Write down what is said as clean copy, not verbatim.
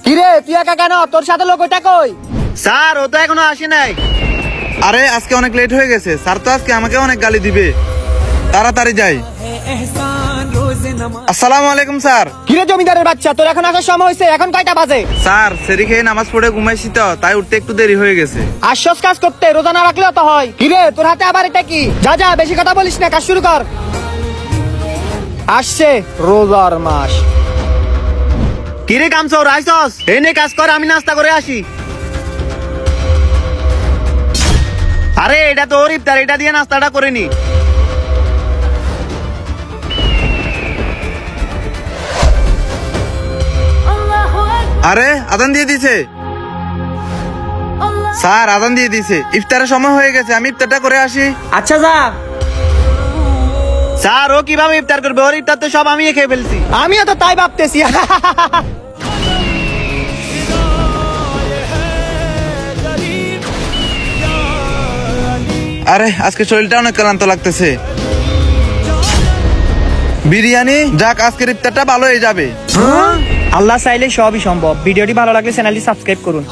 কিরে তুই একা কেন? তোর সাথে লোক ওইটা কই? স্যার ও তো এখনো আসে নাই। আরে আজকে অনেক লেট হয়ে গেছে, স্যার তো আজকে আমাকে অনেক গালি দিবে, তাড়াতাড়ি যাই। আসসালামু আলাইকুম স্যার। কিরে জমিদারের বাচ্চা, তোর এখন আসার সময় হয়েছে, এখন কয়টা বাজে? স্যার সেরি খেয়ে নামাজ পড়ে ঘুমাইছি তো, তাই উঠতে একটু দেরি হয়ে গেছে। আশ্বাস কাজ করতে রোজা না রাখলেও তো হয়। কিরে তোর হাতে আবার এটা কি? যা যা, বেশি কথা বলিস না, কাজ শুরু কর। আসছে রোজার মাস। কিরে কামচোর আইসস? এই নে কাজ কর, আমি নাস্তা করে আসি। আরে এটা তো ওর ইফতার, এটা দিয়ে নাস্তাটা করে নি। আরে আজান দিয়ে দিছে স্যার, আজান দিয়ে দিছে, ইফতারের সময় হয়ে গেছে, আমি ইফতারটা করে আসি। আচ্ছা যা। স্যার ও কিভাবে ইফতার করবে? ওর ইফতার তো সব আমি খেয়ে ফেলছি। আমিও তো তাই ভাবতেছি। আরে আজকে শরীরটা অনেক ক্লান্ত লাগতেছে। বিরিয়ানি যাক, আজকের ইফতারটা ভালো হয়ে যাবে। আল্লাহ চাইলে সবই সম্ভব। ভিডিওটি ভালো লাগলে চ্যানেলটি সাবস্ক্রাইব করুন।